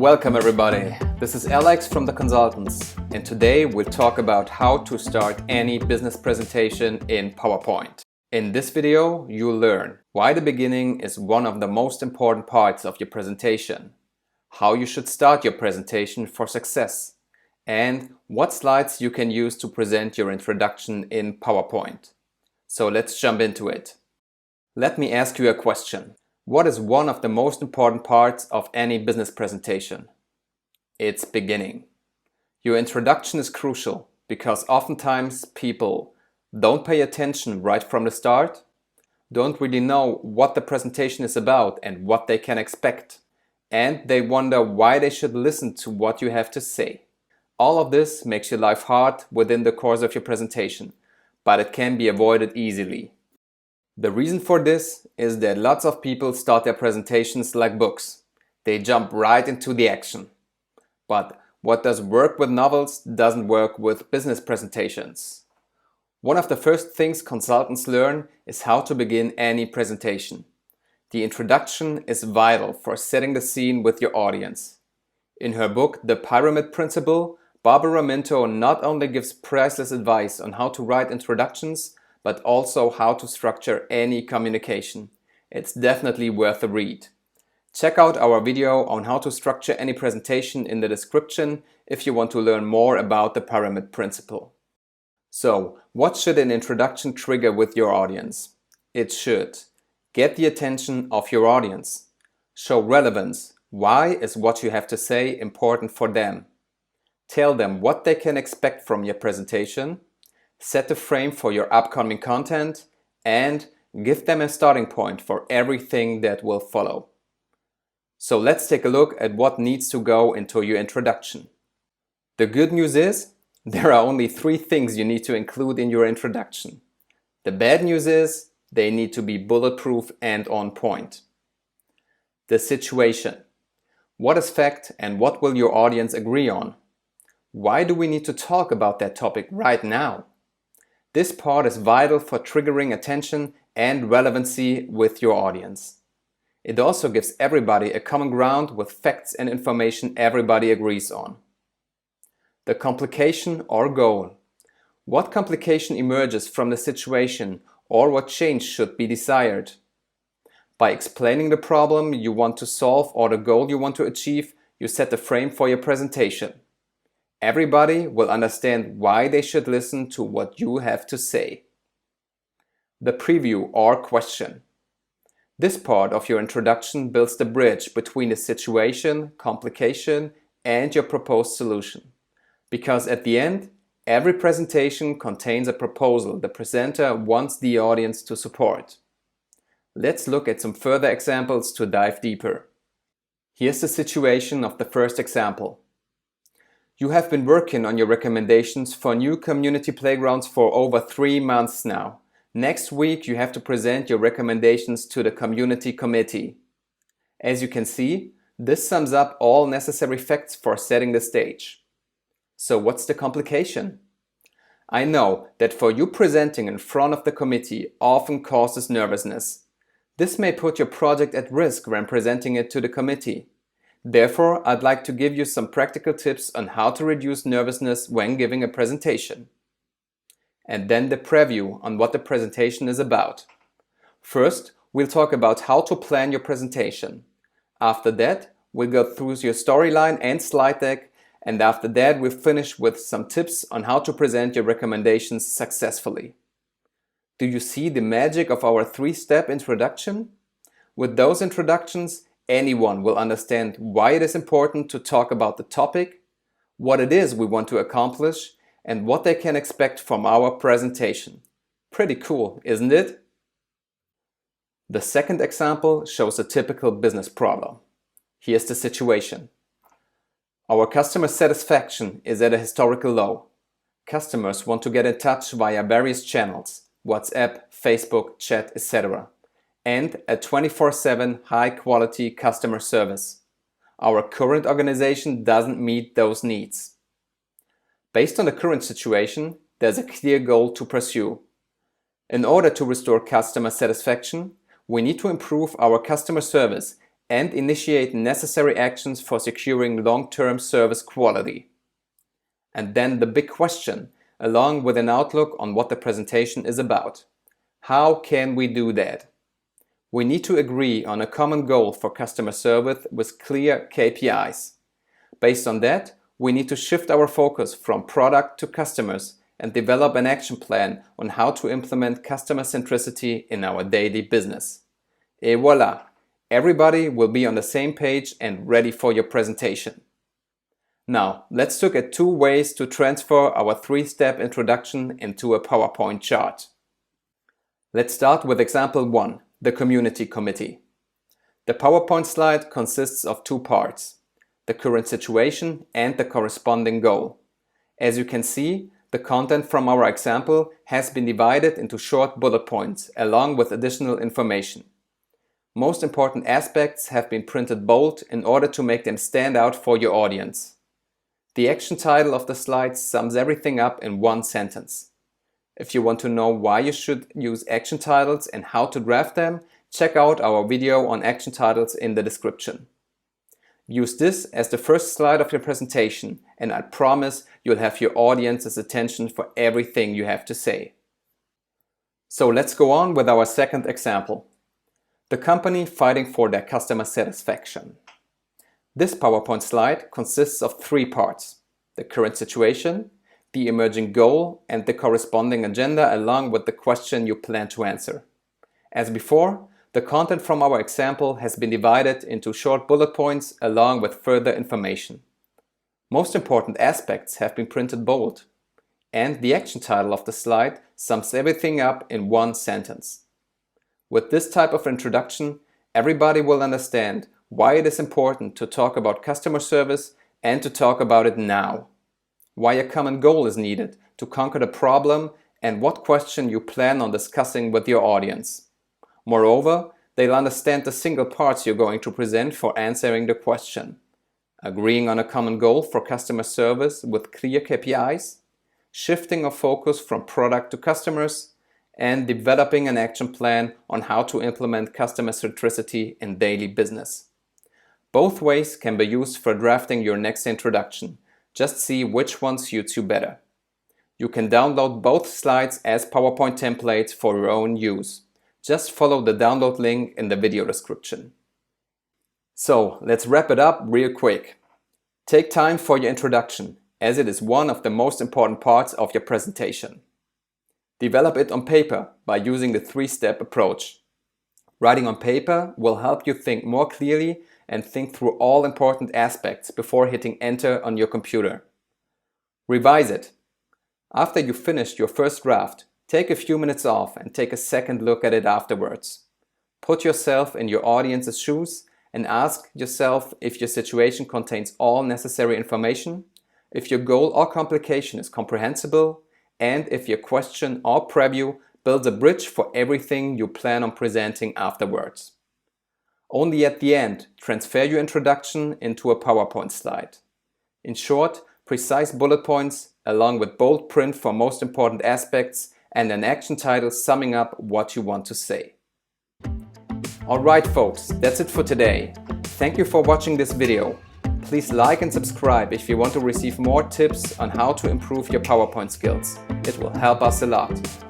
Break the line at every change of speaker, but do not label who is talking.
Welcome everybody, this is Alex from The Consultants, and today we'll talk about how to start any business presentation in PowerPoint. In this video, you'll learn why the beginning is one of the most important parts of your presentation, how you should start your presentation for success, and what slides you can use to present your introduction in PowerPoint. So let's jump into it. Let me ask you a question. What is one of the most important parts of any business presentation? It's beginning. Your introduction is crucial because oftentimes people don't pay attention right from the start, don't really know what the presentation is about and what they can expect, and they wonder why they should listen to what you have to say. All of this makes your life hard within the course of your presentation, but it can be avoided easily. The reason for this is that lots of people start their presentations like books. They jump right into the action. But what does work with novels doesn't work with business presentations. One of the first things consultants learn is how to begin any presentation. The introduction is vital for setting the scene with your audience. In her book, The Pyramid Principle, Barbara Minto not only gives priceless advice on how to write introductions, but also how to structure any communication. It's definitely worth a read. Check out our video on how to structure any presentation in the description if you want to learn more about the pyramid principle. So, what should an introduction trigger with your audience? It should get the attention of your audience. Show relevance. Why is what you have to say important for them? Tell them what they can expect from your presentation. Set the frame for your upcoming content and give them a starting point for everything that will follow. So let's take a look at what needs to go into your introduction. The good news is there are only 3 things you need to include in your introduction. The bad news is they need to be bulletproof and on point. The situation. What is fact and what will your audience agree on? Why do we need to talk about that topic right now? This part is vital for triggering attention and relevancy with your audience. It also gives everybody a common ground with facts and information everybody agrees on. The complication or goal. What complication emerges from the situation or what change should be desired? By explaining the problem you want to solve or the goal you want to achieve, you set the frame for your presentation. Everybody will understand why they should listen to what you have to say. The preview or question. This part of your introduction builds the bridge between the situation, complication, and your proposed solution. Because at the end, every presentation contains a proposal the presenter wants the audience to support. Let's look at some further examples to dive deeper. Here's the situation of the first example. You have been working on your recommendations for new community playgrounds for over 3 months now. Next week you have to present your recommendations to the community committee. As you can see, this sums up all necessary facts for setting the stage. So what's the complication? I know that for you presenting in front of the committee often causes nervousness. This may put your project at risk when presenting it to the committee. Therefore, I'd like to give you some practical tips on how to reduce nervousness when giving a presentation. And then the preview on what the presentation is about. First, we'll talk about how to plan your presentation. After that, we'll go through your storyline and slide deck, and after that, we'll finish with some tips on how to present your recommendations successfully. Do you see the magic of our 3-step introduction? With those introductions, anyone will understand why it is important to talk about the topic, what it is we want to accomplish, and what they can expect from our presentation. Pretty cool, isn't it? The second example shows a typical business problem. Here's the situation. Our customer satisfaction is at a historical low. Customers want to get in touch via various channels, WhatsApp, Facebook, chat, etc. and a 24/7 high-quality customer service. Our current organization doesn't meet those needs. Based on the current situation, there's a clear goal to pursue. In order to restore customer satisfaction, we need to improve our customer service and initiate necessary actions for securing long-term service quality. And then the big question, along with an outlook on what the presentation is about. How can we do that? We need to agree on a common goal for customer service with clear KPIs. Based on that, we need to shift our focus from product to customers and develop an action plan on how to implement customer centricity in our daily business. Et voila! Everybody will be on the same page and ready for your presentation. Now, let's look at 2 ways to transfer our 3-step introduction into a PowerPoint chart. Let's start with example 1, the community committee. The PowerPoint slide consists of 2 parts, the current situation and the corresponding goal. As you can see, the content from our example has been divided into short bullet points along with additional information. Most important aspects have been printed bold in order to make them stand out for your audience. The action title of the slide sums everything up in 1 sentence. If you want to know why you should use action titles and how to draft them, check out our video on action titles in the description. Use this as the first slide of your presentation, and I promise you'll have your audience's attention for everything you have to say. So let's go on with our second example. The company fighting for their customer satisfaction. This PowerPoint slide consists of 3 parts: the current situation, the emerging goal, and the corresponding agenda along with the question you plan to answer. As before, the content from our example has been divided into short bullet points along with further information. Most important aspects have been printed bold, and the action title of the slide sums everything up in 1 sentence. With this type of introduction, everybody will understand why it is important to talk about customer service and to talk about it now. Why a common goal is needed to conquer the problem and what question you plan on discussing with your audience. Moreover, they'll understand the single parts you're going to present for answering the question. Agreeing on a common goal for customer service with clear KPIs, shifting of focus from product to customers, and developing an action plan on how to implement customer centricity in daily business. Both ways can be used for drafting your next introduction. Just see which one suits you better. You can download both slides as PowerPoint templates for your own use. Just follow the download link in the video description. So let's wrap it up real quick. Take time for your introduction, as it is one of the most important parts of your presentation. Develop it on paper by using the 3-step approach. Writing on paper will help you think more clearly and think through all important aspects before hitting enter on your computer. Revise it. After you've finished your first draft, take a few minutes off and take a second look at it afterwards. Put yourself in your audience's shoes and ask yourself if your situation contains all necessary information, if your goal or complication is comprehensible, and if your question or preview builds a bridge for everything you plan on presenting afterwards. Only at the end, transfer your introduction into a PowerPoint slide. In short, precise bullet points along with bold print for most important aspects and an action title summing up what you want to say. Alright folks, that's it for today. Thank you for watching this video. Please like and subscribe if you want to receive more tips on how to improve your PowerPoint skills. It will help us a lot.